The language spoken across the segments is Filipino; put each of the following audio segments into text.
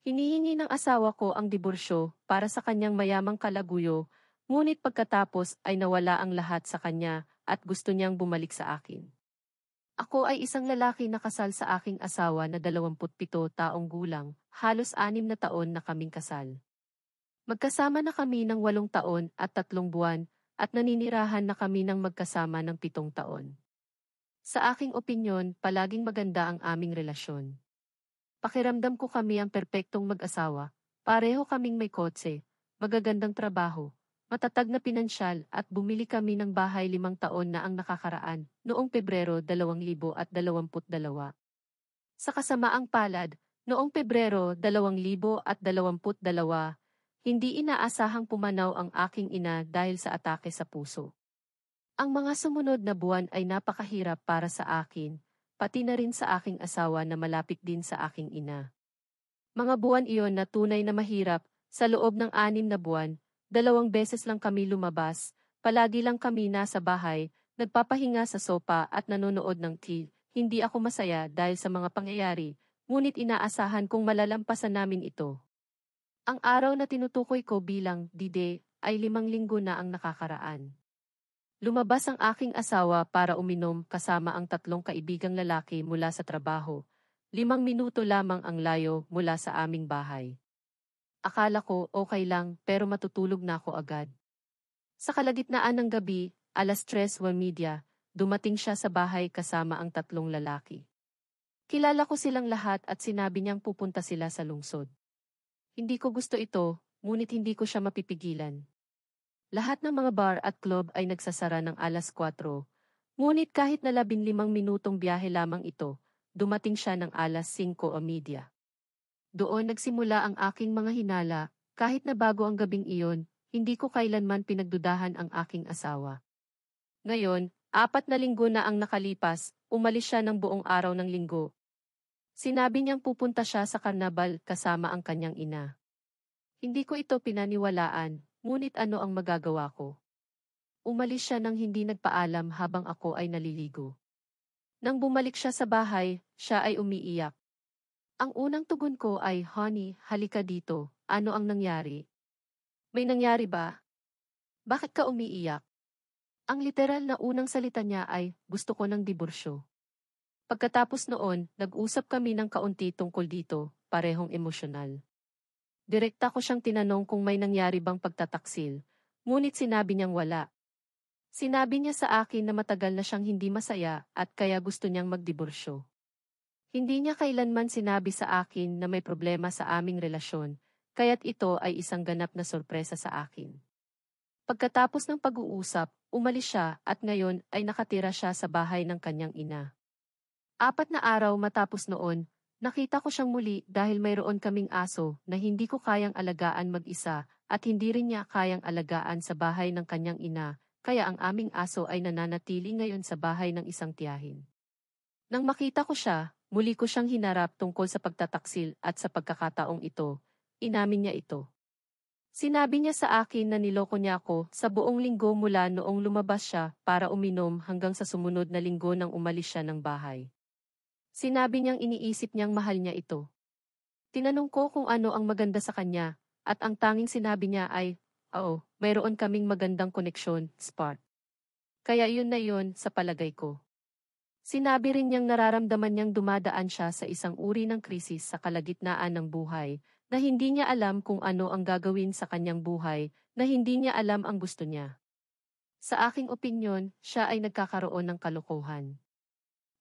Hinihingi ng asawa ko ang diborsyo para sa kanyang mayamang kalaguyo, ngunit pagkatapos ay nawala ang lahat sa kanya at gusto niyang bumalik sa akin. Ako ay isang lalaki na kasal sa aking asawa na 27 taong gulang, halos 6 na taon na kaming kasal. Magkasama na kami ng 8 taon at 3 buwan at naninirahan na kami ng magkasama ng 7 taon. Sa aking opinyon, palaging maganda ang aming relasyon. Pakiramdam ko kami ang perpektong mag-asawa. Pareho kaming may kotse, magagandang trabaho, matatag na pinansyal at bumili kami ng bahay 5 taon na ang nakakaraan noong Pebrero 2022. Sa kasamaang palad, noong Pebrero 2022, hindi inaasahang pumanaw ang aking ina dahil sa atake sa puso. Ang mga sumunod na buwan ay napakahirap para sa akin, pati na rin sa aking asawa na malapit din sa aking ina. Mga buwan iyon na tunay na mahirap, sa loob ng 6 na buwan, 2 beses lang kami lumabas, palagi lang kami nasa bahay, nagpapahinga sa sopa at nanonood ng TV. Hindi ako masaya dahil sa mga pangyayari, ngunit inaasahan kong malalampasan namin ito. Ang araw na tinutukoy ko bilang D-Day ay 5 linggo na ang nakakaraan. Lumabas ang aking asawa para uminom kasama ang 3 kaibigang lalaki mula sa trabaho. 5 minuto lamang ang layo mula sa aming bahay. Akala ko okay lang pero matutulog na ako agad. Sa kalagitnaan ng gabi, 3:01 dumating siya sa bahay kasama ang 3 lalaki. Kilala ko silang lahat at sinabi niyang pupunta sila sa lungsod. Hindi ko gusto ito, ngunit hindi ko siya mapipigilan. Lahat ng mga bar at club ay nagsasara ng 4:00, ngunit kahit na 15 minutong biyahe lamang ito, dumating siya ng 5:30. Doon nagsimula ang aking mga hinala, kahit na bago ang gabing iyon, hindi ko kailanman pinagdudahan ang aking asawa. Ngayon, 4 na linggo na ang nakalipas, umalis siya ng buong araw ng linggo. Sinabi niyang pupunta siya sa karnabal kasama ang kanyang ina. Hindi ko ito pinaniwalaan, ngunit ano ang magagawa ko? Umalis siya nang hindi nagpaalam habang ako ay naliligo. Nang bumalik siya sa bahay, siya ay umiiyak. Ang unang tugon ko ay, "Honey, halika dito, ano ang nangyari?" "May nangyari ba? Bakit ka umiiyak?" Ang literal na unang salita niya ay, "Gusto ko ng diborsyo." Pagkatapos noon, nag-usap kami ng kaunti tungkol dito, parehong emosyonal. Direkta ko siyang tinanong kung may nangyari bang pagtataksil, ngunit sinabi niyang wala. Sinabi niya sa akin na matagal na siyang hindi masaya at kaya gusto niyang magdiborsyo. Hindi niya kailanman sinabi sa akin na may problema sa aming relasyon, kaya't ito ay isang ganap na sorpresa sa akin. Pagkatapos ng pag-uusap, umalis siya at ngayon ay nakatira siya sa bahay ng kanyang ina. 4 na araw matapos noon, nakita ko siyang muli dahil mayroon kaming aso na hindi ko kayang alagaan mag-isa at hindi rin niya kayang alagaan sa bahay ng kanyang ina, kaya ang aming aso ay nananatili ngayon sa bahay ng isang tiyahin. Nang makita ko siya, muli ko siyang hinarap tungkol sa pagtataksil at sa pagkakataong ito, inamin niya ito. Sinabi niya sa akin na niloko niya ako sa buong linggo mula noong lumabas siya para uminom hanggang sa sumunod na linggo nang umalis siya ng bahay. Sinabi niyang iniisip niyang mahal niya ito. Tinanong ko kung ano ang maganda sa kanya, at ang tanging sinabi niya ay, "Oo, mayroon kaming magandang koneksyon, spark." Kaya yun na yun sa palagay ko. Sinabi rin niyang nararamdaman niyang dumadaan siya sa isang uri ng krisis sa kalagitnaan ng buhay, na hindi niya alam kung ano ang gagawin sa kanyang buhay, na hindi niya alam ang gusto niya. Sa aking opinyon, siya ay nagkakaroon ng kalokohan.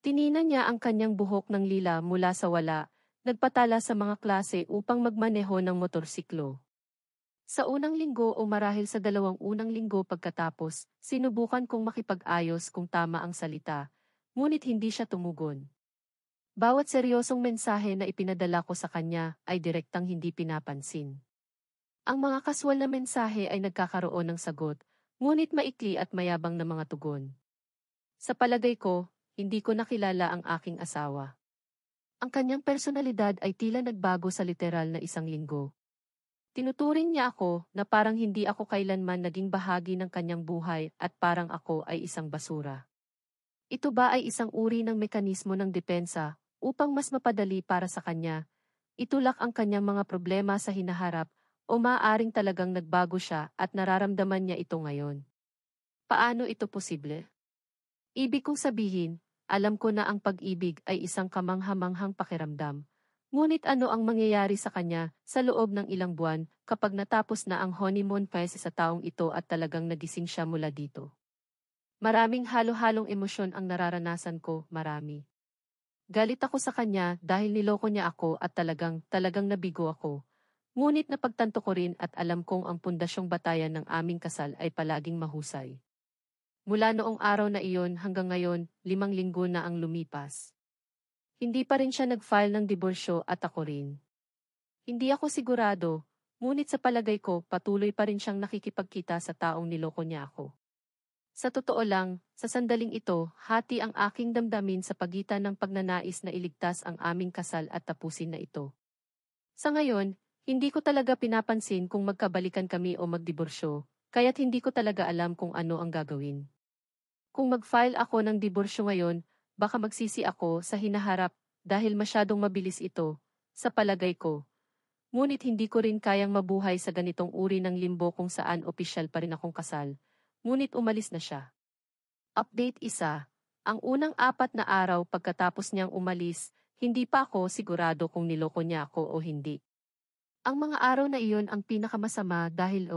Tininan niya ang kanyang buhok ng lila mula sa wala, nagpatala sa mga klase upang magmaneho ng motorsiklo. Sa unang linggo o marahil sa 2 unang linggo pagkatapos, sinubukan kong makipag-ayos kung tama ang salita, ngunit hindi siya tumugon. Bawat seryosong mensahe na ipinadala ko sa kanya ay direktang hindi pinapansin. Ang mga kaswal na mensahe ay nagkakaroon ng sagot, ngunit maikli at mayabang na mga tugon. Sa palagay ko, hindi ko nakilala ang aking asawa. Ang kanyang personalidad ay tila nagbago sa literal na 1 linggo. Tinuturing niya ako na parang hindi ako kailanman naging bahagi ng kanyang buhay at parang ako ay isang basura. Ito ba ay isang uri ng mekanismo ng depensa upang mas mapadali para sa kanya itulak ang kanyang mga problema sa hinaharap, o maaaring talagang nagbago siya at nararamdaman niya ito ngayon. Paano ito posible? Ibig kong sabihin, alam ko na ang pag-ibig ay isang kamangha-manghang pakiramdam. Ngunit ano ang mangyayari sa kanya sa loob ng ilang buwan kapag natapos na ang honeymoon phase sa taong ito at talagang nagising siya mula dito? Maraming halo-halong emosyon ang nararanasan ko, marami. Galit ako sa kanya dahil niloko niya ako at talagang nabigo ako. Ngunit napagtanto ko rin at alam kong ang pundasyong batayan ng aming kasal ay palaging mahusay. Mula noong araw na iyon hanggang ngayon, 5 linggo na ang lumipas. Hindi pa rin siya nag-file ng diborsyo at ako rin. Hindi ako sigurado, ngunit sa palagay ko patuloy pa rin siyang nakikipagkita sa taong niloko niya ako. Sa totoo lang, sa sandaling ito, hati ang aking damdamin sa pagitan ng pagnanais na iligtas ang aming kasal at tapusin na ito. Sa ngayon, hindi ko talaga pinapansin kung magkabalikan kami o magdiborsyo, kaya't hindi ko talaga alam kung ano ang gagawin. Kung mag-file ako ng diborsyo ngayon, baka magsisi ako sa hinaharap dahil masyadong mabilis ito, sa palagay ko. Ngunit hindi ko rin kayang mabuhay sa ganitong uri ng limbo kung saan opisyal pa rin akong kasal. Ngunit umalis na siya. Update 1. Ang unang 4 na araw pagkatapos niyang umalis, hindi pa ako sigurado kung niloko niya ako o hindi. Ang mga araw na iyon ang pinakamasama dahil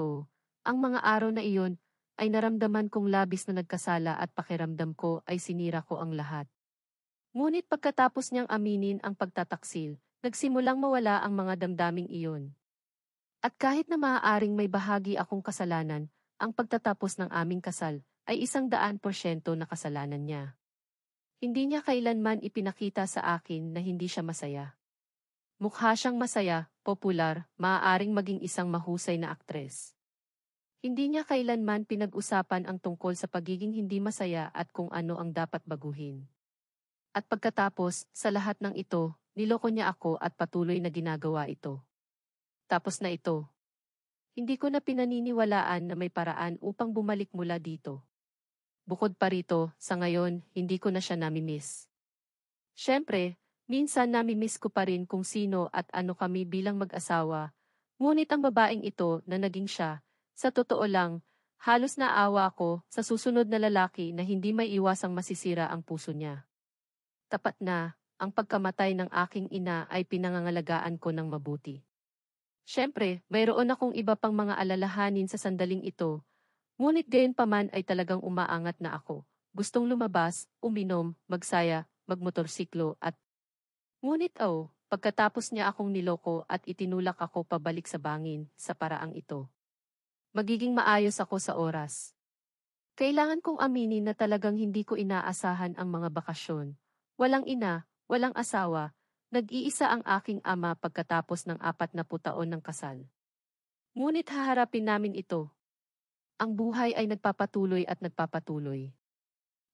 ang mga araw na iyon ay naramdaman kong labis na nagkasala at pakiramdam ko ay sinira ko ang lahat. Ngunit pagkatapos niyang aminin ang pagtataksil, nagsimulang mawala ang mga damdaming iyon. At kahit na maaaring may bahagi akong kasalanan, ang pagtatapos ng aming kasal ay 100% na kasalanan niya. Hindi niya kailanman ipinakita sa akin na hindi siya masaya. Mukha siyang masaya, popular, maaaring maging isang mahusay na aktres. Hindi niya kailanman pinag-usapan ang tungkol sa pagiging hindi masaya at kung ano ang dapat baguhin. At pagkatapos, sa lahat ng ito, niloko niya ako at patuloy na ginagawa ito. Tapos na ito. Hindi ko na pinaniniwalaan na may paraan upang bumalik mula dito. Bukod pa rito, sa ngayon, hindi ko na siya namimiss. Siyempre, minsan namimiss ko pa rin kung sino at ano kami bilang mag-asawa, ngunit ang babaeng ito na naging siya, sa totoo lang, halos naawa ako sa susunod na lalaki na hindi may iwasang masisira ang puso niya. Tapat na, ang pagkamatay ng aking ina ay pinangangalagaan ko ng mabuti. Siyempre, mayroon akong iba pang mga alalahanin sa sandaling ito, ngunit gayon paman ay talagang umaangat na ako. Gustong lumabas, uminom, magsaya, magmotorsiklo at ngunit pagkatapos niya akong niloko at itinulak ako pabalik sa bangin, sa paraang ito. Magiging maayos ako sa oras. Kailangan kong aminin na talagang hindi ko inaasahan ang mga bakasyon. Walang ina, walang asawa, nag-iisa ang aking ama pagkatapos ng 40 taon ng kasal. Ngunit haharapin namin ito. Ang buhay ay nagpapatuloy at nagpapatuloy.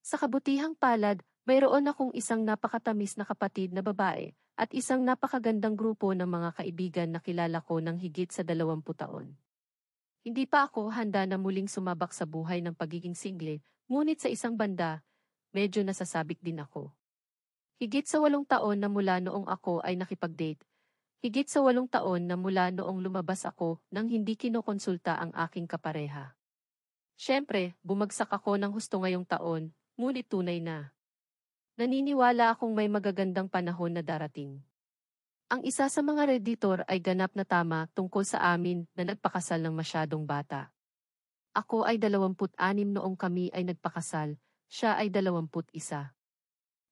Sa kabutihang palad, mayroon akong isang napakatamis na kapatid na babae at isang napakagandang grupo ng mga kaibigan na kilala ko ng higit sa 20 taon. Hindi pa ako handa na muling sumabak sa buhay ng pagiging single, ngunit sa isang banda, medyo nasasabik din ako. Higit sa 8 taon na mula noong ako ay nakipag-date, higit sa 8 taon na mula noong lumabas ako nang hindi kinokonsulta ang aking kapareha. Siyempre, bumagsak ako ng husto ngayong taon, ngunit tunay na. Naniniwala akong may magagandang panahon na darating. Ang isa sa mga redditor ay ganap na tama tungkol sa amin na nagpakasal ng masyadong bata. Ako ay 26 noong kami ay nagpakasal, siya ay 21.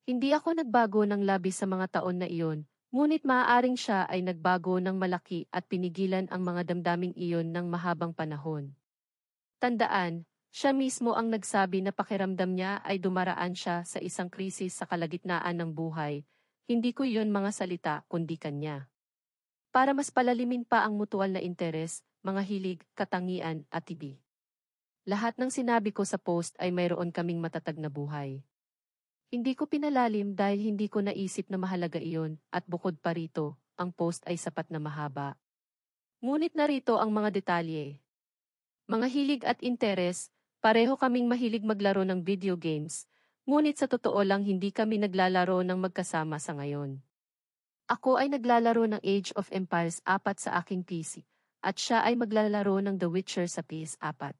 Hindi ako nagbago ng labis sa mga taon na iyon, ngunit maaaring siya ay nagbago ng malaki at pinigilan ang mga damdaming iyon ng mahabang panahon. Tandaan, siya mismo ang nagsabi na pakiramdam niya ay dumaraan siya sa isang krisis sa kalagitnaan ng buhay, hindi ko iyon mga salita kundi kanya. Para mas palalimin pa ang mutual na interes, mga hilig, katangian at tibi. Lahat ng sinabi ko sa post ay mayroon kaming matatag na buhay. Hindi ko pinalalim dahil hindi ko naisip na mahalaga iyon at bukod pa rito, ang post ay sapat na mahaba. Ngunit narito ang mga detalye. Mga hilig at interes, pareho kaming mahilig maglaro ng video games, ngunit sa totoo lang hindi kami naglalaro ng magkasama sa ngayon. Ako ay naglalaro ng Age of Empires 4 sa aking PC, at siya ay maglalaro ng The Witcher sa PS4.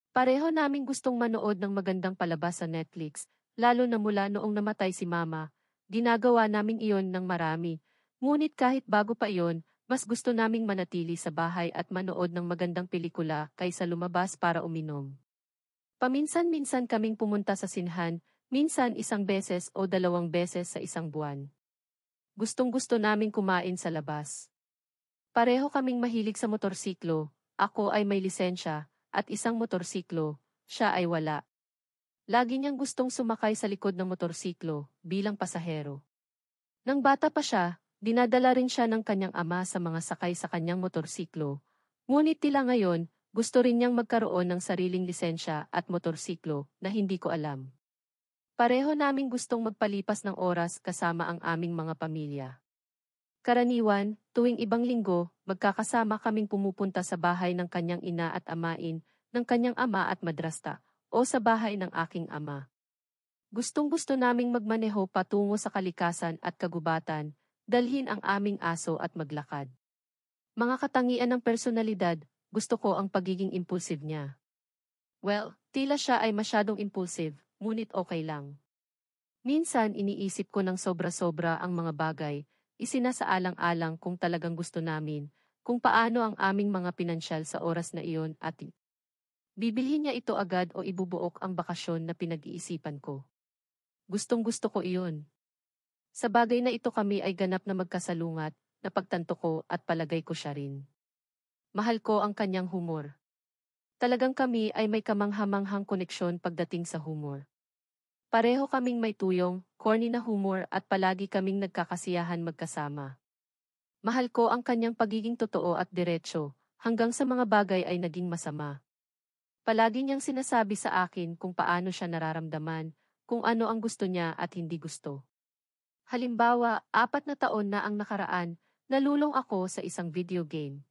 Pareho naming gustong manood ng magandang palabas sa Netflix, lalo na mula noong namatay si Mama. Ginagawa namin iyon ng marami. Ngunit kahit bago pa iyon, mas gusto naming manatili sa bahay at manood ng magandang pelikula kaysa lumabas para uminom. Paminsan-minsan kaming pumunta sa sinhan, minsan isang beses o 2 beses sa isang buwan. Gustong-gusto naming kumain sa labas. Pareho kaming mahilig sa motorsiklo, ako ay may lisensya, at isang motorsiklo, siya ay wala. Lagi niyang gustong sumakay sa likod ng motorsiklo, bilang pasahero. Nang bata pa siya, dinadala rin siya ng kanyang ama sa mga sakay sa kanyang motorsiklo. Ngunit tila ngayon, gusto rin niyang magkaroon ng sariling lisensya at motorsiklo na hindi ko alam. Pareho naming gustong magpalipas ng oras kasama ang aming mga pamilya. Karaniwan, tuwing ibang linggo, magkakasama kaming pumupunta sa bahay ng kanyang ina at amain, ng kanyang ama at madrasta, o sa bahay ng aking ama. Gustong-gusto naming magmaneho patungo sa kalikasan at kagubatan, dalhin ang aming aso at maglakad. Mga katangian ng personalidad, gusto ko ang pagiging impulsive niya. Well, tila siya ay masyadong impulsive, ngunit okay lang. Minsan iniisip ko ng sobra-sobra ang mga bagay, isinasaalang-alang kung talagang gusto namin, kung paano ang aming mga pinansyal sa oras na iyon at bibilhin niya ito agad o ibubuok ang bakasyon na pinag-iisipan ko. Gustong-gusto ko iyon. Sa bagay na ito kami ay ganap na magkasalungat, napagtanto ko at palagay ko siya rin. Mahal ko ang kanyang humor. Talagang kami ay may kamanghamanghang koneksyon pagdating sa humor. Pareho kaming may tuyong, corny na humor at palagi kaming nagkakasiyahan magkasama. Mahal ko ang kanyang pagiging totoo at diretsyo, hanggang sa mga bagay ay naging masama. Palagi niyang sinasabi sa akin kung paano siya nararamdaman, kung ano ang gusto niya at hindi gusto. Halimbawa, 4 na taon na ang nakaraan, nalulong ako sa isang video game.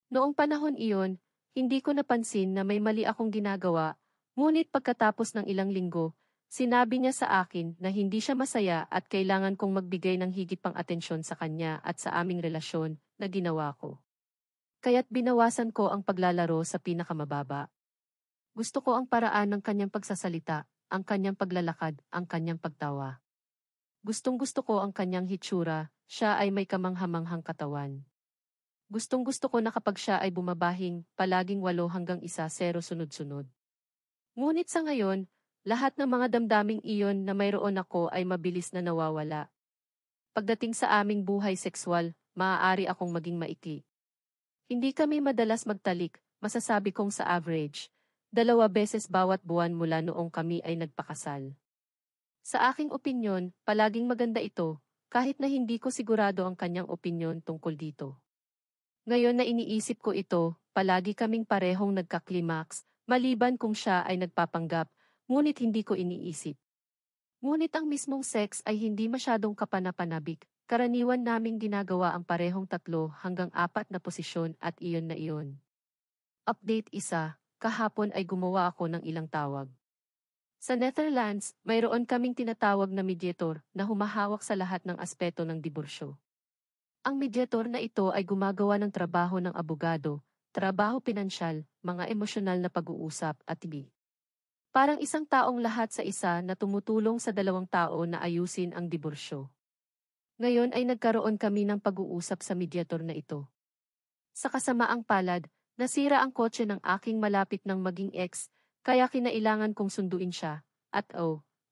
Noong panahon iyon, hindi ko napansin na may mali akong ginagawa, ngunit pagkatapos ng ilang linggo, sinabi niya sa akin na hindi siya masaya at kailangan kong magbigay ng higit pang atensyon sa kanya at sa aming relasyon na ginawa ko. Kaya't binawasan ko ang paglalaro sa pinakamababa. Gusto ko ang paraan ng kanyang pagsasalita, ang kanyang paglalakad, ang kanyang pagtawa. Gustong-gusto ko ang kanyang hitsura, siya ay may kamanghamanghang katawan. Gustong-gusto ko na kapag siya ay bumabahing, palaging 8 hanggang 1-0 sunod-sunod. Ngunit sa ngayon, lahat ng mga damdaming iyon na mayroon ako ay mabilis na nawawala. Pagdating sa aming buhay sexual, maaari akong maging maikli. Hindi kami madalas magtalik, masasabi kong sa average, 2 beses bawat buwan mula noong kami ay nagpakasal. Sa aking opinyon, palaging maganda ito, kahit na hindi ko sigurado ang kanyang opinyon tungkol dito. Ngayon na iniisip ko ito, palagi kaming parehong nagka-climax, maliban kung siya ay nagpapanggap, ngunit hindi ko iniisip. Ngunit ang mismong sex ay hindi masyadong kapanapanabik, karaniwan naming ginagawa ang parehong 3 hanggang 4 na posisyon at iyon na iyon. Update 1, kahapon ay gumawa ako ng ilang tawag. Sa Netherlands, mayroon kaming tinatawag na mediator na humahawak sa lahat ng aspeto ng diborsyo. Ang mediator na ito ay gumagawa ng trabaho ng abogado, trabaho pinansyal, mga emosyonal na pag-uusap at iba. Parang isang taong lahat sa isa na tumutulong sa 2 tao na ayusin ang diborsyo. Ngayon ay nagkaroon kami ng pag-uusap sa mediator na ito. Sa kasamaang palad, nasira ang kotse ng aking malapit ng maging ex, kaya kinailangan kong sunduin siya, at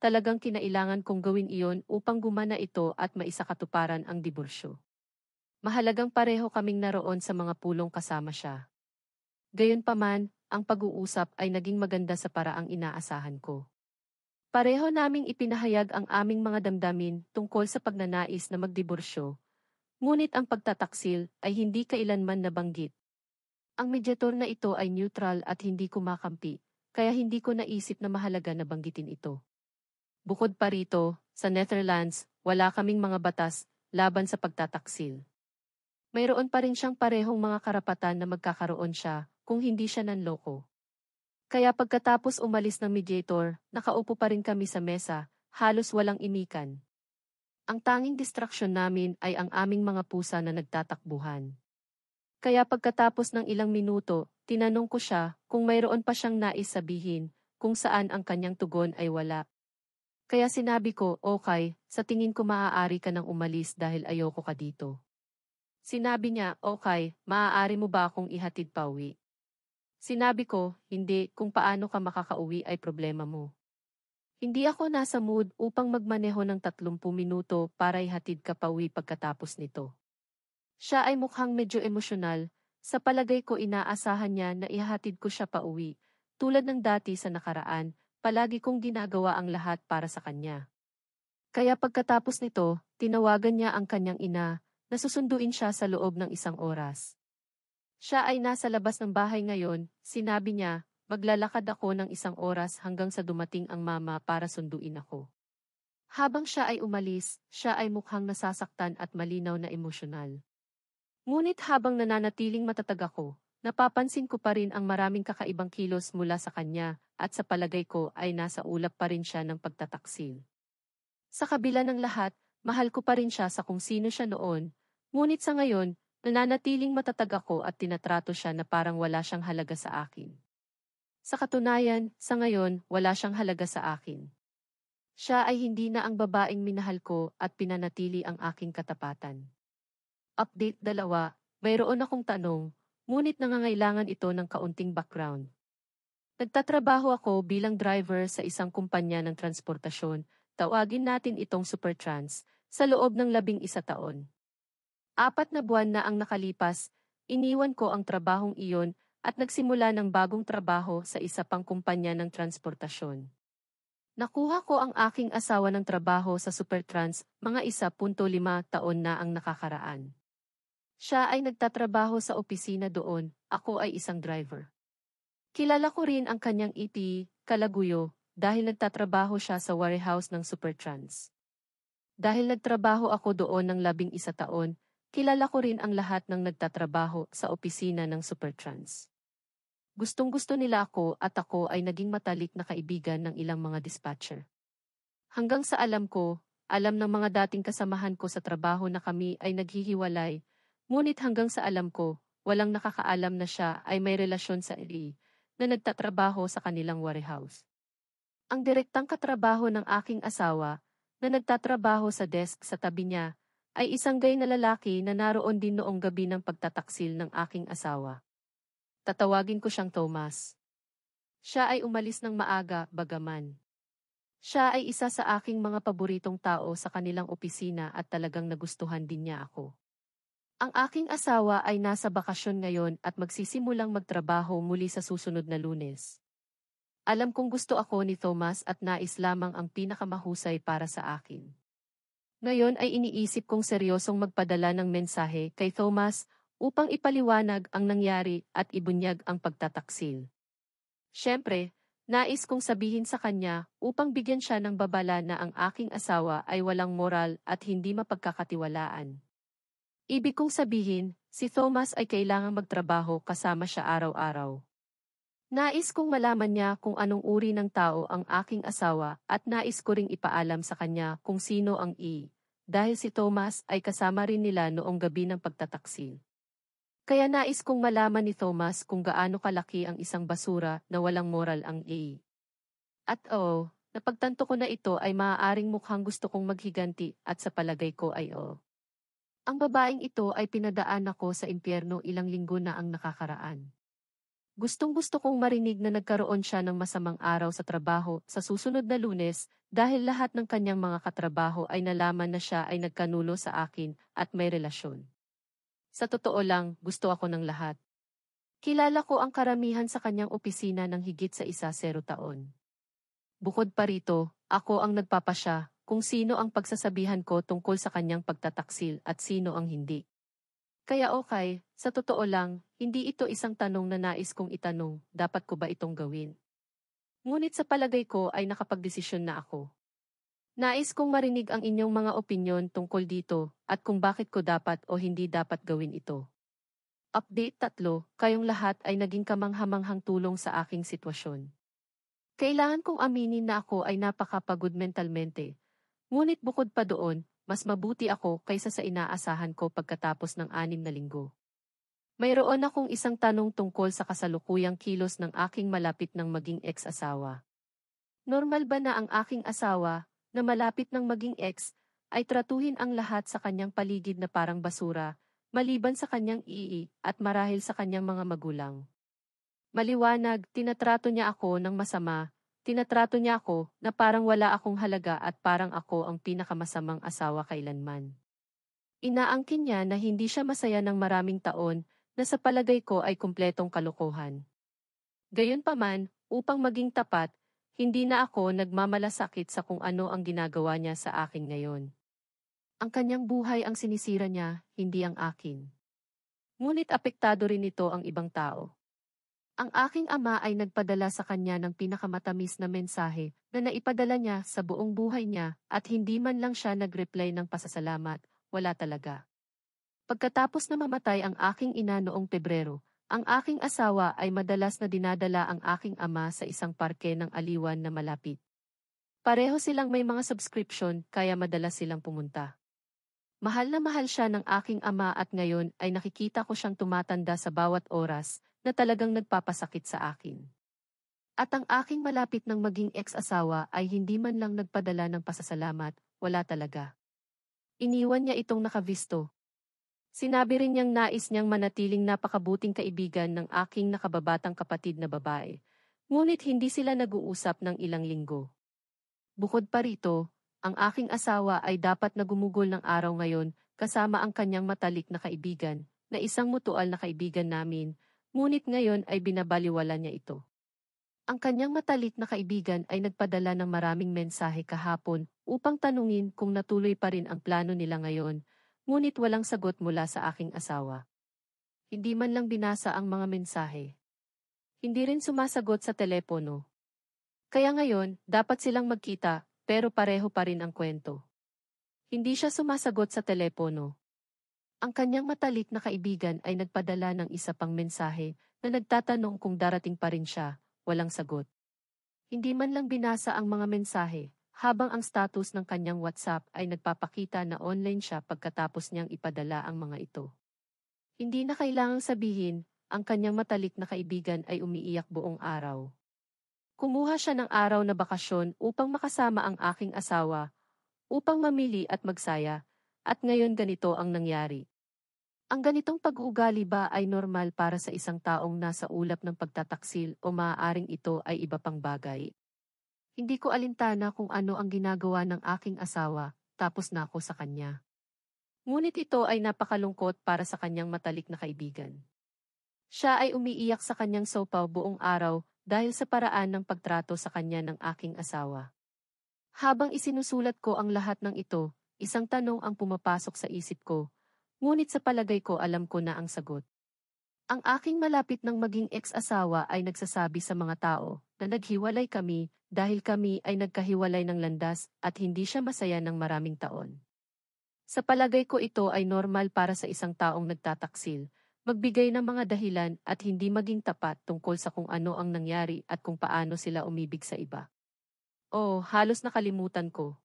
talagang kinailangan kong gawin iyon upang gumana ito at maisakatuparan ang diborsyo. Mahalagang pareho kaming naroon sa mga pulong kasama siya. Gayunpaman, ang pag-uusap ay naging maganda sa paraang inaasahan ko. Pareho naming ipinahayag ang aming mga damdamin tungkol sa pagnanais na magdiborsyo, ngunit ang pagtataksil ay hindi kailanman nabanggit. Ang mediator na ito ay neutral at hindi kumakampi, kaya hindi ko naisip na mahalaga na banggitin ito. Bukod pa rito, sa Netherlands, wala kaming mga batas laban sa pagtataksil. Mayroon pa rin siyang parehong mga karapatan na magkakaroon siya kung hindi siya nanloko. Kaya pagkatapos umalis ng mediator, nakaupo pa rin kami sa mesa, halos walang imikan. Ang tanging distraksyon namin ay ang aming mga pusa na nagtatakbuhan. Kaya pagkatapos ng ilang minuto, tinanong ko siya kung mayroon pa siyang nais sabihin, kung saan ang kanyang tugon ay wala. Kaya sinabi ko, okay, sa tingin ko maaari ka nang umalis dahil ayoko ka dito. Sinabi niya, okay, maaari mo ba akong ihatid pauwi? Sinabi ko, hindi, kung paano ka makakauwi ay problema mo. Hindi ako nasa mood upang magmaneho ng 30 minuto para ihatid ka pauwi pagkatapos nito. Siya ay mukhang medyo emosyonal, sa palagay ko inaasahan niya na ihahatid ko siya pauwi. Tulad ng dati sa nakaraan, palagi kong ginagawa ang lahat para sa kanya. Kaya pagkatapos nito, tinawagan niya ang kanyang ina, na susunduin siya sa loob ng 1 oras. Siya ay nasa labas ng bahay ngayon, sinabi niya, maglalakad ako ng 1 oras hanggang sa dumating ang mama para sunduin ako. Habang siya ay umalis, siya ay mukhang nasasaktan at malinaw na emosyonal. Ngunit habang nananatiling matatag ako, napapansin ko pa rin ang maraming kakaibang kilos mula sa kanya at sa palagay ko ay nasa ulap pa rin siya ng pagtataksil. Sa kabila ng lahat, mahal ko pa rin siya sa kung sino siya noon, ngunit sa ngayon, nananatiling matatag ako at tinatrato siya na parang wala siyang halaga sa akin. Sa katunayan, sa ngayon, wala siyang halaga sa akin. Siya ay hindi na ang babaeng minahal ko at pinanatili ang aking katapatan. Update 2, mayroon akong tanong, ngunit nangangailangan ito ng kaunting background. Nagtatrabaho ako bilang driver sa isang kumpanya ng transportasyon, tawagin natin itong Supertrans, sa loob ng 11 taon. 4 na buwan na ang nakalipas, iniwan ko ang trabahong iyon at nagsimula ng bagong trabaho sa isa pang kumpanya ng transportasyon. Nakuha ko ang aking asawa ng trabaho sa Supertrans, mga 1.5 taon na ang nakakaraan. Siya ay nagtatrabaho sa opisina doon, ako ay isang driver. Kilala ko rin ang kanyang kalaguyo, dahil nagtatrabaho siya sa warehouse ng Supertrans. Dahil nagtrabaho ako doon ng 11 taon, kilala ko rin ang lahat ng nagtatrabaho sa opisina ng Supertrans. Gustong-gusto nila ako at ako ay naging matalik na kaibigan ng ilang mga dispatcher. Hanggang sa alam ko, alam ng mga dating kasamahan ko sa trabaho na kami ay naghihiwalay, ngunit hanggang sa alam ko, walang nakakaalam na siya ay may relasyon sa na nagtatrabaho sa kanilang warehouse. Ang direktang katrabaho ng aking asawa, na nagtatrabaho sa desk sa tabi niya, ay isang gay na lalaki na naroon din noong gabi ng pagtataksil ng aking asawa. Tatawagin ko siyang Thomas. Siya ay umalis ng maaga, bagaman. Siya ay isa sa aking mga paboritong tao sa kanilang opisina at talagang nagustuhan din niya ako. Ang aking asawa ay nasa bakasyon ngayon at magsisimulang magtrabaho muli sa susunod na Lunes. Alam kong gusto ako ni Thomas at nais lamang ang pinakamahusay para sa akin. Ngayon ay iniisip kong seryosong magpadala ng mensahe kay Thomas upang ipaliwanag ang nangyari at ibunyag ang pagtataksil. Siyempre, nais kong sabihin sa kanya upang bigyan siya ng babala na ang aking asawa ay walang moral at hindi mapagkakatiwalaan. Ibig kong sabihin, si Thomas ay kailangang magtrabaho kasama siya araw-araw. Nais kong malaman niya kung anong uri ng tao ang aking asawa at nais ko ring ipaalam sa kanya kung sino ang dahil si Thomas ay kasama rin nila noong gabi ng pagtataksil. Kaya nais kong malaman ni Thomas kung gaano kalaki ang isang basura na walang moral ang At napagtanto ko na ito ay maaaring mukhang gusto kong maghiganti at sa palagay ko ay Ang babaeng ito ay pinadaan ako sa impyerno ilang linggo na ang nakakaraan. Gustong-gusto kong marinig na nagkaroon siya ng masamang araw sa trabaho sa susunod na Lunes dahil lahat ng kanyang mga katrabaho ay nalaman na siya ay nagkanulo sa akin at may relasyon. Sa totoo lang, gusto ako ng lahat. Kilala ko ang karamihan sa kanyang opisina ng higit sa 10 taon. Bukod pa rito, ako ang nagpapasya kung sino ang pagsasabihan ko tungkol sa kanyang pagtataksil at sino ang hindi. Kaya okay, sa totoo lang, hindi ito isang tanong na nais kong itanong, dapat ko ba itong gawin? Ngunit sa palagay ko ay nakapagdesisyon na ako. Nais kong marinig ang inyong mga opinyon tungkol dito at kung bakit ko dapat o hindi dapat gawin ito. Update 3, kayong lahat ay naging kamanghamanghang tulong sa aking sitwasyon. Kailangan kong aminin na ako ay napakapagod mentalmente. Ngunit bukod pa doon, mas mabuti ako kaysa sa inaasahan ko pagkatapos ng 6 na linggo. Mayroon akong isang tanong tungkol sa kasalukuyang kilos ng aking malapit ng maging ex-asawa. Normal ba na ang aking asawa, na malapit ng maging ex, ay tratuhin ang lahat sa kanyang paligid na parang basura, maliban sa kanyang at marahil sa kanyang mga magulang? Maliwanag, tinatrato niya ako ng masama, tinatrato niya ako na parang wala akong halaga at parang ako ang pinakamasamang asawa kailanman. Inaangkin niya na hindi siya masaya ng maraming taon, na sa palagay ko ay kumpletong kalokohan. Gayunpaman, upang maging tapat, hindi na ako nagmamalasakit sa kung ano ang ginagawa niya sa akin ngayon. Ang kanyang buhay ang sinisira niya, hindi ang akin. Ngunit apektado rin ito ang ibang tao. Ang aking ama ay nagpadala sa kanya ng pinakamatamis na mensahe na naipadala niya sa buong buhay niya at hindi man lang siya nag-reply ng pasasalamat, wala talaga. Pagkatapos na mamatay ang aking ina noong Pebrero, ang aking asawa ay madalas na dinadala ang aking ama sa isang parke ng aliwan na malapit. Pareho silang may mga subscription kaya madalas silang pumunta. Mahal na mahal siya ng aking ama at ngayon ay nakikita ko siyang tumatanda sa bawat oras na talagang nagpapasakit sa akin. At ang aking malapit ng maging ex-asawa ay hindi man lang nagpadala ng pasasalamat, wala talaga. Iniwan niya itong nakavisto. Sinabi rin niyang nais niyang manatiling napakabuting kaibigan ng aking nakababatang kapatid na babae, ngunit hindi sila nag-uusap ng ilang linggo. Bukod pa rito, ang aking asawa ay dapat na gumugol ng araw ngayon kasama ang kanyang matalik na kaibigan, na isang mutual na kaibigan namin, ngunit ngayon ay binabaliwala niya ito. Ang kanyang matalik na kaibigan ay nagpadala ng maraming mensahe kahapon upang tanungin kung natuloy pa rin ang plano nila ngayon, ngunit walang sagot mula sa aking asawa. Hindi man lang binasa ang mga mensahe. Hindi rin sumasagot sa telepono. Kaya ngayon, dapat silang magkita, pero pareho pa rin ang kwento. Hindi siya sumasagot sa telepono. Ang kanyang matalik na kaibigan ay nagpadala ng isa pang mensahe na nagtatanong kung darating pa rin siya, walang sagot. Hindi man lang binasa ang mga mensahe, habang ang status ng kanyang WhatsApp ay nagpapakita na online siya pagkatapos niyang ipadala ang mga ito. Hindi na kailangang sabihin, ang kanyang matalik na kaibigan ay umiiyak buong araw. Kumuha siya ng araw na bakasyon upang makasama ang aking asawa, upang mamili at magsaya, at ngayon ganito ang nangyari. Ang ganitong pag-uugali ba ay normal para sa isang taong nasa ulap ng pagtataksil o maaaring ito ay iba pang bagay? Hindi ko alintana kung ano ang ginagawa ng aking asawa, tapos na ako sa kanya. Ngunit ito ay napakalungkot para sa kanyang matalik na kaibigan. Siya ay umiiyak sa kanyang sopaw buong araw dahil sa paraan ng pagtrato sa kanya ng aking asawa. Habang isinusulat ko ang lahat ng ito, isang tanong ang pumapasok sa isip ko, ngunit sa palagay ko alam ko na ang sagot. Ang aking malapit ng maging ex-asawa ay nagsasabi sa mga tao na naghiwalay kami dahil kami ay nagkahiwalay ng landas at hindi siya masaya ng maraming taon. Sa palagay ko ito ay normal para sa isang taong nagtataksil, magbigay ng mga dahilan at hindi maging tapat tungkol sa kung ano ang nangyari at kung paano sila umibig sa iba. Oh, halos nakalimutan ko.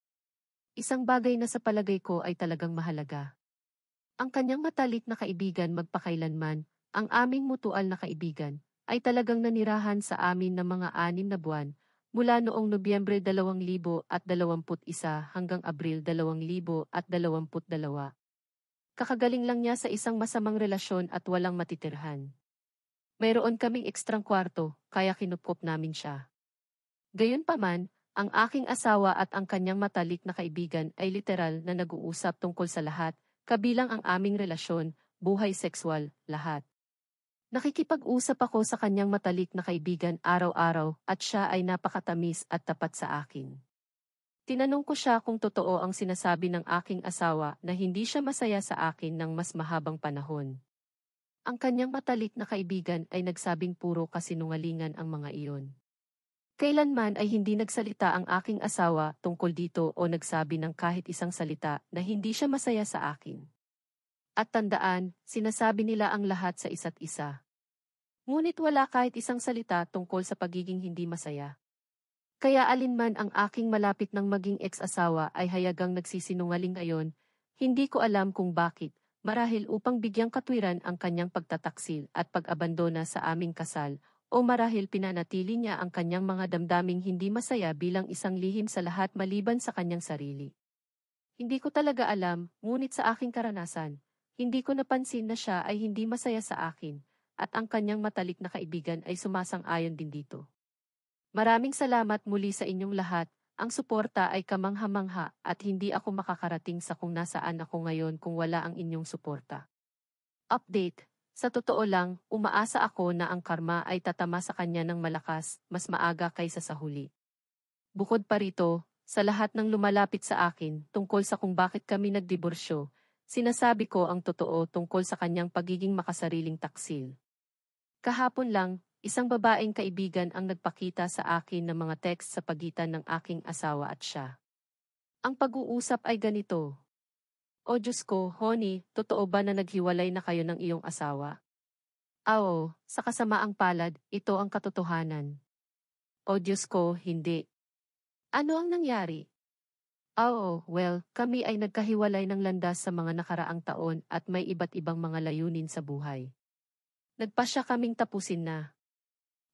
Isang bagay na sa palagay ko ay talagang mahalaga. Ang kanyang matalik na kaibigan magpakailanman, ang aming mutual na kaibigan, ay talagang nanirahan sa amin ng mga 6 na buwan, mula noong Nobyembre 2021 hanggang Abril 2022. Kakagaling lang niya sa isang masamang relasyon at walang matitirhan. Mayroon kaming ekstrang kwarto, kaya kinupkop namin siya. Gayunpaman, ang aking asawa at ang kanyang matalik na kaibigan ay literal na nag-uusap tungkol sa lahat, kabilang ang aming relasyon, buhay sexual, lahat. Nakikipag-usap ako sa kanyang matalik na kaibigan araw-araw at siya ay napakatamis at tapat sa akin. Tinanong ko siya kung totoo ang sinasabi ng aking asawa na hindi siya masaya sa akin ng mas mahabang panahon. Ang kanyang matalik na kaibigan ay nagsabing puro kasinungalingan ang mga iyon. Kailanman ay hindi nagsalita ang aking asawa tungkol dito o nagsabi ng kahit isang salita na hindi siya masaya sa akin. At tandaan, sinasabi nila ang lahat sa isa't isa. Ngunit wala kahit isang salita tungkol sa pagiging hindi masaya. Kaya alinman ang aking malapit ng maging ex-asawa ay hayagang nagsisinungaling ngayon, hindi ko alam kung bakit, marahil upang bigyang katwiran ang kanyang pagtataksil at pag-abandona sa aming kasal, o marahil pinanatili niya ang kanyang mga damdaming hindi masaya bilang isang lihim sa lahat maliban sa kanyang sarili. Hindi ko talaga alam, ngunit sa aking karanasan, hindi ko napansin na siya ay hindi masaya sa akin, at ang kanyang matalik na kaibigan ay sumasang-ayon din dito. Maraming salamat muli sa inyong lahat. Ang suporta ay kamangha-mangha at hindi ako makakarating sa kung nasaan ako ngayon kung wala ang inyong suporta. Update. Sa totoo lang, umaasa ako na ang karma ay tatama sa kanya ng malakas, mas maaga kaysa sa huli. Bukod pa rito, sa lahat ng lumalapit sa akin tungkol sa kung bakit kami nagdiborsyo, sinasabi ko ang totoo tungkol sa kanyang pagiging makasariling taksil. Kahapon lang, isang babaeng kaibigan ang nagpakita sa akin ng mga text sa pagitan ng aking asawa at siya. Ang pag-uusap ay ganito. O Diyos ko, honey, totoo ba na naghiwalay na kayo ng iyong asawa? Oo, sa kasamaang palad, ito ang katotohanan. O Diyos ko, hindi. Ano ang nangyari? Oo, well, kami ay nagkahiwalay ng landas sa mga nakaraang taon at may iba't ibang mga layunin sa buhay. Nagpasya kaming tapusin na.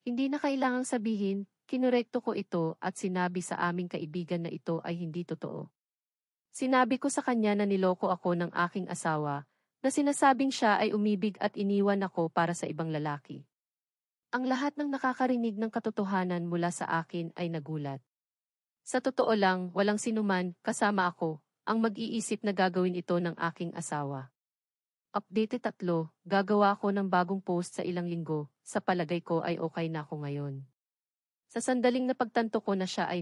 Hindi na kailangang sabihin, kinorekto ko ito at sinabi sa aming kaibigan na ito ay hindi totoo. Sinabi ko sa kanya na niloko ako ng aking asawa, na sinasabing siya ay umibig at iniwan ako para sa ibang lalaki. Ang lahat ng nakakarinig ng katotohanan mula sa akin ay nagulat. Sa totoo lang, walang sinuman, kasama ako, ang mag-iisip na gagawin ito ng aking asawa. Update 3, gagawa ko ng bagong post sa ilang linggo, sa palagay ko ay okay na ako ngayon. Sa sandaling napagtanto ko na siya ay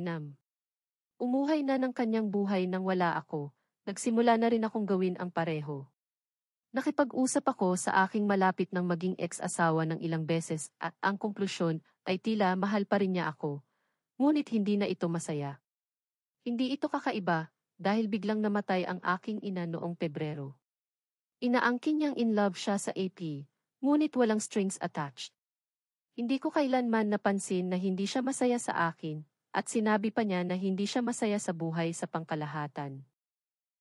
umuhay na ng kanyang buhay nang wala ako, nagsimula na rin akong gawin ang pareho. Nakipag-usap ako sa aking malapit ng maging ex-asawa ng ilang beses at ang konklusyon ay tila mahal pa rin niya ako, ngunit hindi na ito masaya. Hindi ito kakaiba, dahil biglang namatay ang aking ina noong Pebrero. Inaangkin niyang in love siya sa AP, ngunit walang strings attached. Hindi ko kailanman napansin na hindi siya masaya sa akin, at sinabi pa niya na hindi siya masaya sa buhay sa pangkalahatan.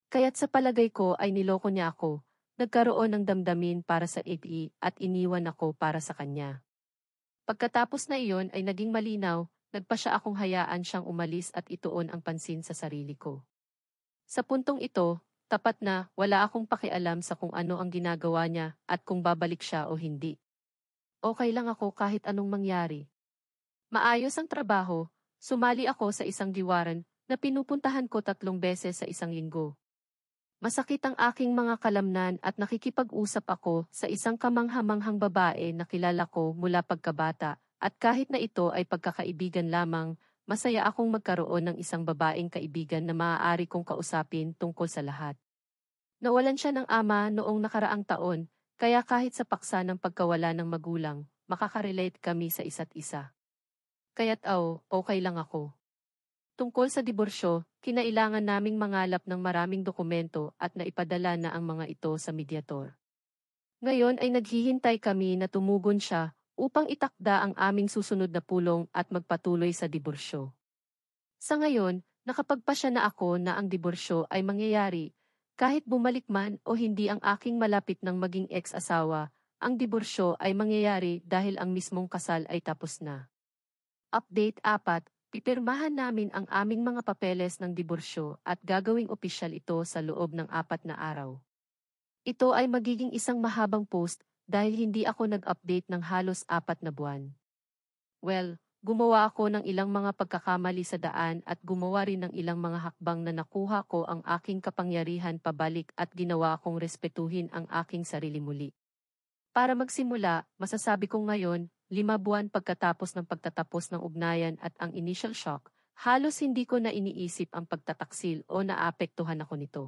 Kaya't sa palagay ko ay niloko niya ako, nagkaroon ng damdamin para sa AP at iniwan ako para sa kanya. Pagkatapos na iyon ay naging malinaw, nagpa siya akong hayaan siyang umalis at ituon ang pansin sa sarili ko. Sa puntong ito, tapat na wala akong pakialam sa kung ano ang ginagawa niya at kung babalik siya o hindi. Okay lang ako kahit anong mangyari. Maayos ang trabaho, sumali ako sa isang diwaran na pinupuntahan ko 3 beses sa isang linggo. Masakit ang aking mga kalamnan at nakikipag-usap ako sa isang kamanghamanghang babae na kilala ko mula pagkabata at kahit na ito ay pagkakaibigan lamang, masaya akong magkaroon ng isang babaeng kaibigan na maaari kong kausapin tungkol sa lahat. Nawalan siya ng ama noong nakaraang taon, kaya kahit sa paksa ng pagkawala ng magulang, makaka-relate kami sa isa't isa. Kaya't okay lang ako. Tungkol sa diborsyo, kinailangan naming mangalap ng maraming dokumento at naipadala na ang mga ito sa mediator. Ngayon ay naghihintay kami na tumugon siya upang itakda ang aming susunod na pulong at magpatuloy sa diborsyo. Sa ngayon, nakapagpasya na ako na ang diborsyo ay mangyayari, kahit bumalik man o hindi ang aking malapit ng maging ex-asawa, ang diborsyo ay mangyayari dahil ang mismong kasal ay tapos na. Update 4, pipirmahan namin ang aming mga papeles ng diborsyo at gagawing opisyal ito sa loob ng 4 na araw. Ito ay magiging isang mahabang post dahil hindi ako nag-update ng halos 4 na buwan. Well, gumawa ako ng ilang mga pagkakamali sa daan at gumawa rin ng ilang mga hakbang na nakuha ko ang aking kapangyarihan pabalik at ginawa kong respetuhin ang aking sarili muli. Para magsimula, masasabi ko ngayon, 5 buwan pagkatapos ng pagtatapos ng ugnayan at ang initial shock, halos hindi ko na iniisip ang pagtataksil o naapektuhan ako nito.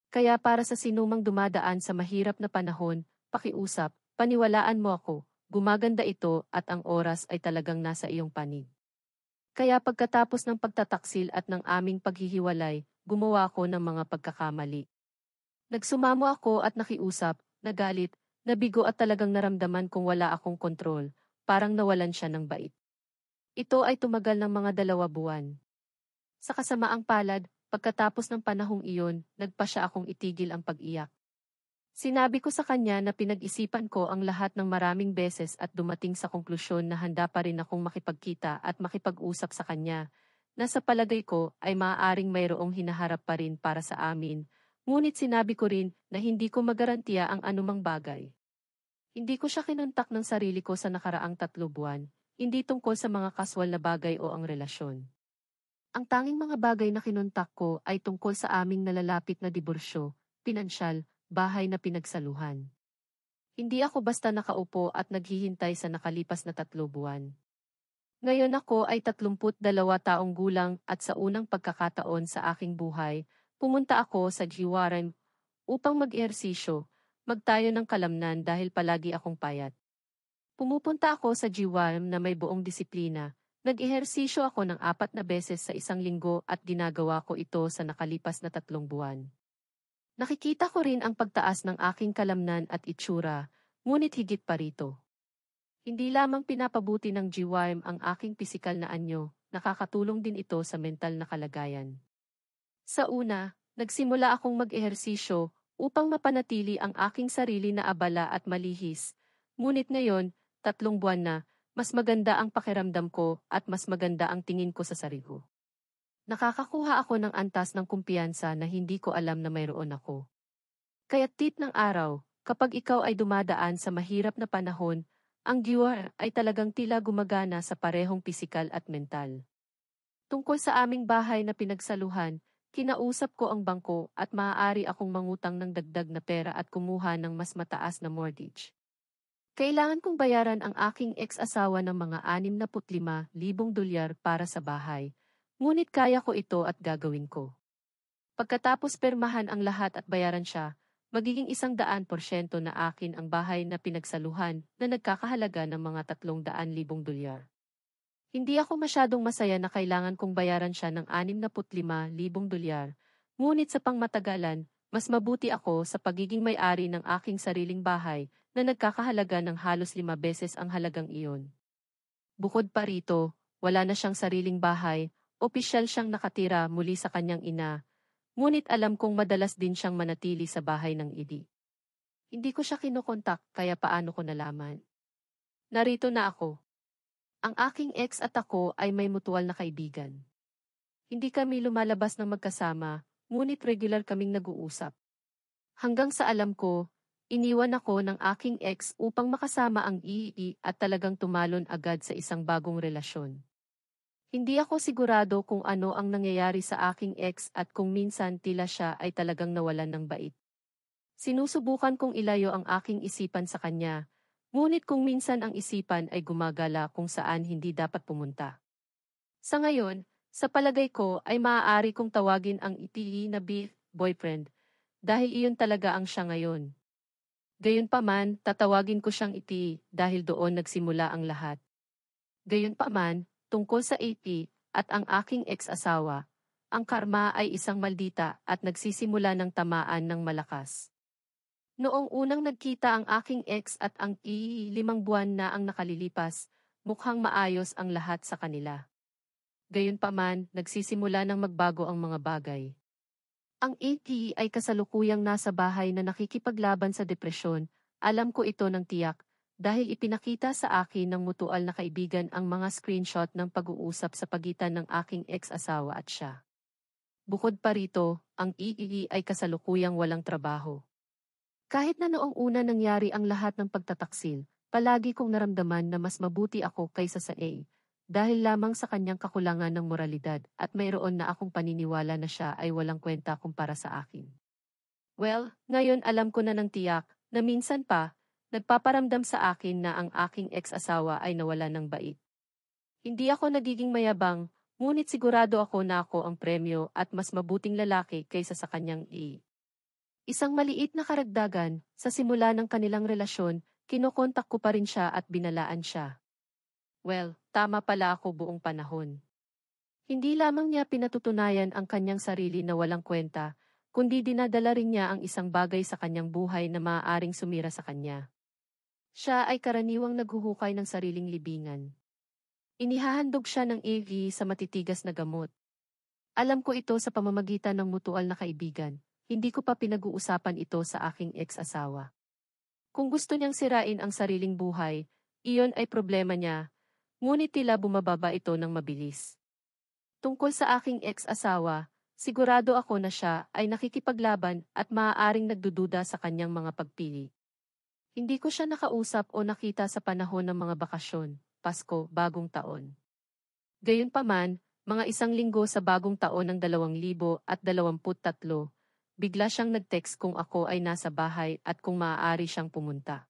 Kaya para sa sinumang dumadaan sa mahirap na panahon, pakiusap, paniwalaan mo ako, gumaganda ito at ang oras ay talagang nasa iyong panig. Kaya pagkatapos ng pagtataksil at ng aming paghihiwalay, gumawa ko ng mga pagkakamali. Nagsumamo ako at nakiusap, nagalit, nabigo at talagang naramdaman kong wala akong kontrol, parang nawalan siya ng bait. Ito ay tumagal ng mga 2 buwan. Sa kasamaang palad, pagkatapos ng panahong iyon, nagpa siya akong itigil ang pag-iyak. Sinabi ko sa kanya na pinag-isipan ko ang lahat ng maraming beses at dumating sa konklusyon na handa pa rin akong makipagkita at makipag-usap sa kanya, na sa palagay ko ay maaaring mayroong hinaharap pa rin para sa amin, ngunit sinabi ko rin na hindi ko magarantiya ang anumang bagay. Hindi ko siya kinontak ng sarili ko sa nakaraang 3 buwan, hindi tungkol sa mga kaswal na bagay o ang relasyon. Ang tanging mga bagay na kinontak ko ay tungkol sa aming nalalapit na diborsyo, pinansyal, bahay na pinagsaluhan. Hindi ako basta nakaupo at naghihintay sa nakalipas na 3 buwan. Ngayon ako ay 32 taong gulang at sa unang pagkakataon sa aking buhay, pumunta ako sa Jiwaran upang mag-ehersisyo, magtayo ng kalamnan dahil palagi akong payat. Pumupunta ako sa GWAM na may buong disiplina. Nag-ehersisyo ako ng 4 na beses sa isang linggo at ginagawa ko ito sa nakalipas na 3 buwan. Nakikita ko rin ang pagtaas ng aking kalamnan at itsura, ngunit higit pa rito. Hindi lamang pinapabuti ng GWAM ang aking pisikal na anyo, nakakatulong din ito sa mental na kalagayan. Sa una, nagsimula akong mag-ehersisyo upang mapanatili ang aking sarili na abala at malihis, ngunit ngayon, 3 buwan na, mas maganda ang pakiramdam ko at mas maganda ang tingin ko sa sarili ko. Nakakakuha ako ng antas ng kumpiyansa na hindi ko alam na mayroon ako. Kaya't ng araw, kapag ikaw ay dumadaan sa mahirap na panahon, ang giwar ay talagang tila gumagana sa parehong pisikal at mental. Tungkol sa aming bahay na pinagsaluhan, kinausap ko ang bangko at maaari akong mangutang ng dagdag na pera at kumuha ng mas mataas na mortgage. Kailangan kong bayaran ang aking ex-asawa ng mga $65,000 para sa bahay, ngunit kaya ko ito at gagawin ko. Pagkatapos permahan ang lahat at bayaran siya, magiging 100% na akin ang bahay na pinagsaluhan na nagkakahalaga ng mga $300,000. Hindi ako masyadong masaya na kailangan kong bayaran siya ng $65,000, ngunit sa pangmatagalan, mas mabuti ako sa pagiging may-ari ng aking sariling bahay na nagkakahalaga ng halos 5 beses ang halagang iyon. Bukod pa rito, wala na siyang sariling bahay, opisyal siyang nakatira muli sa kanyang ina, ngunit alam kong madalas din siyang manatili sa bahay ng idi. Hindi ko siya kinokontak kaya paano ko nalaman? Narito na ako. Ang aking ex at ako ay may mutual na kaibigan. Hindi kami lumalabas ng magkasama, ngunit regular kaming nag-uusap. Hanggang sa alam ko, iniwan ako ng aking ex upang makasama ang iii at talagang tumalon agad sa isang bagong relasyon. Hindi ako sigurado kung ano ang nangyayari sa aking ex at kung minsan tila siya ay talagang nawalan ng bait. Sinusubukan kong ilayo ang aking isipan sa kanya, ngunit kung minsan ang isipan ay gumagala kung saan hindi dapat pumunta. Sa ngayon, sa palagay ko ay maaari kong tawagin ang itii na boyfriend, dahil iyon talaga ang siya ngayon. Gayunpaman, tatawagin ko siyang iti dahil doon nagsimula ang lahat. Gayunpaman, tungkol sa AP at ang aking ex-asawa, ang karma ay isang maldita at nagsisimula ng tamaan ng malakas. Noong unang nagkita ang aking ex at ang 5 buwan na ang nakalilipas, mukhang maayos ang lahat sa kanila. Gayunpaman, nagsisimula ng magbago ang mga bagay. Ang AP ay kasalukuyang nasa bahay na nakikipaglaban sa depresyon, alam ko ito ng tiyak, dahil ipinakita sa akin ng mutual na kaibigan ang mga screenshot ng pag-uusap sa pagitan ng aking ex-asawa at siya. Bukod pa rito, ang EE ay kasalukuyang walang trabaho. Kahit na noong una nangyari ang lahat ng pagtataksil, palagi kong naramdaman na mas mabuti ako kaysa sa A, dahil lamang sa kanyang kakulangan ng moralidad at mayroon na akong paniniwala na siya ay walang kwenta kumpara sa akin. Well, ngayon alam ko na ng tiyak na minsan pa, nagpaparamdam sa akin na ang aking ex-asawa ay nawala ng bait. Hindi ako nagiging mayabang, ngunit sigurado ako na ako ang premyo at mas mabuting lalaki kaysa sa kanyang A. Isang maliit na karagdagan, sa simula ng kanilang relasyon, kinokontak ko pa rin siya at binalaan siya. Well, tama pala ako buong panahon. Hindi lamang niya pinatutunayan ang kanyang sarili na walang kwenta, kundi dinadala rin niya ang isang bagay sa kanyang buhay na maaaring sumira sa kanya. Siya ay karaniwang naghuhukay ng sariling libingan. Inihahandog siya ng AV sa matitigas na gamot. Alam ko ito sa pamamagitan ng mutual na kaibigan. Hindi ko pa pinag-uusapan ito sa aking ex-asawa. Kung gusto niyang sirain ang sariling buhay, iyon ay problema niya, ngunit tila bumababa ito ng mabilis. Tungkol sa aking ex-asawa, sigurado ako na siya ay nakikipaglaban at maaaring nagdududa sa kanyang mga pagpili. Hindi ko siya nakausap o nakita sa panahon ng mga bakasyon, Pasko, Bagong Taon. Gayunpaman, mga 1 linggo sa Bagong Taon ng 2023, bigla siyang nag-text kung ako ay nasa bahay at kung maaari siyang pumunta.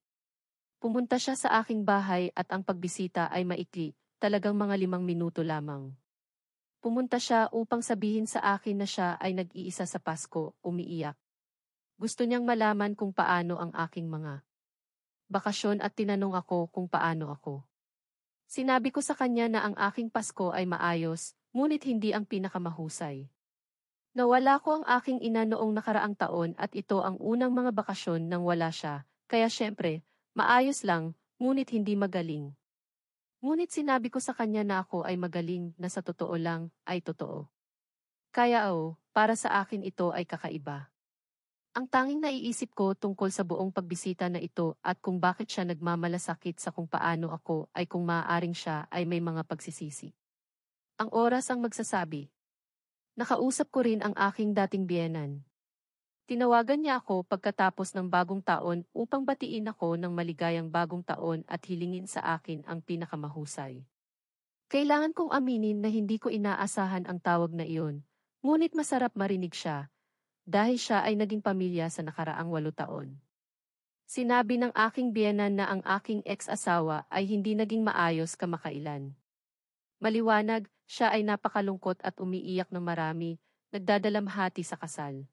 Pumunta siya sa aking bahay at ang pagbisita ay maikli, talagang mga 5 minuto lamang. Pumunta siya upang sabihin sa akin na siya ay nag-iisa sa Pasko, umiiyak. Gusto niyang malaman kung paano ang aking mga bakasyon at tinanong ako kung paano ako. Sinabi ko sa kanya na ang aking Pasko ay maayos, ngunit hindi ang pinakamahusay. Nawala ko ang aking ina noong nakaraang taon at ito ang unang mga bakasyon nang wala siya, kaya syempre, maayos lang, ngunit hindi magaling. Ngunit sinabi ko sa kanya na ako ay magaling na sa totoo lang, ay totoo. Kaya para sa akin ito ay kakaiba. Ang tanging naiisip ko tungkol sa buong pagbisita na ito at kung bakit siya nagmamalasakit sa kung paano ako ay kung maaaring siya ay may mga pagsisisi. Ang oras ang magsasabi. Nakausap ko rin ang aking dating biyenan. Tinawagan niya ako pagkatapos ng Bagong Taon upang batiin ako ng maligayang Bagong Taon at hilingin sa akin ang pinakamahusay. Kailangan kong aminin na hindi ko inaasahan ang tawag na iyon, ngunit masarap marinig siya, dahil siya ay naging pamilya sa nakaraang 8 taon. Sinabi ng aking biyenan na ang aking ex-asawa ay hindi naging maayos kamakailan. Maliwanag, siya ay napakalungkot at umiiyak ng marami, nagdadalamhati sa kasal.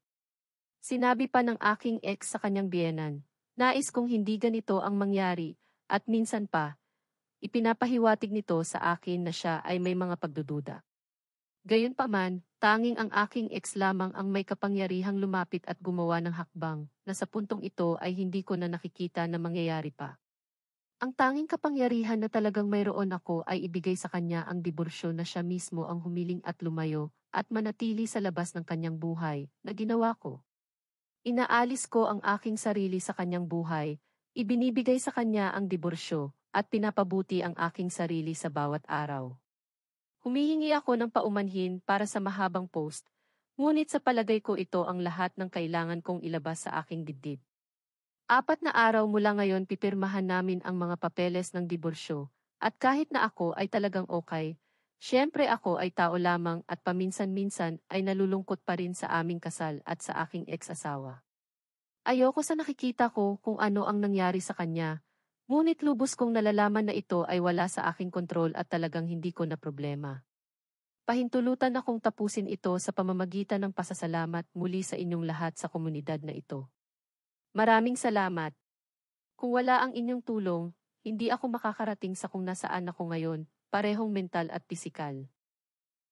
Sinabi pa ng aking ex sa kanyang biyenan, nais kong hindi ganito ang mangyari, at minsan pa, ipinapahiwatig nito sa akin na siya ay may mga pagdududa. Gayunpaman, tanging ang aking ex lamang ang may kapangyarihang lumapit at gumawa ng hakbang, na sa puntong ito ay hindi ko na nakikita na mangyayari pa. Ang tanging kapangyarihan na talagang mayroon ako ay ibigay sa kanya ang diborsyo na siya mismo ang humiling at lumayo, at manatili sa labas ng kanyang buhay, na ginawa ko. Inaalis ko ang aking sarili sa kanyang buhay, ibinibigay sa kanya ang diborsyo, at pinapabuti ang aking sarili sa bawat araw. Humihingi ako ng paumanhin para sa mahabang post, ngunit sa palagay ko ito ang lahat ng kailangan kong ilabas sa aking dibdib. 4 na araw mula ngayon pipirmahan namin ang mga papeles ng diborsyo, at kahit na ako ay talagang okay, syempre ako ay tao lamang at paminsan-minsan ay nalulungkot pa rin sa aming kasal at sa aking ex-asawa. Ayoko sa nakikita ko kung ano ang nangyari sa kanya, ngunit lubos kong nalalaman na ito ay wala sa aking kontrol at talagang hindi ko na problema. Pahintulutan akong tapusin ito sa pamamagitan ng pasasalamat muli sa inyong lahat sa komunidad na ito. Maraming salamat. Kung wala ang inyong tulong, hindi ako makakarating sa kung nasaan ako ngayon, parehong mental at pisikal.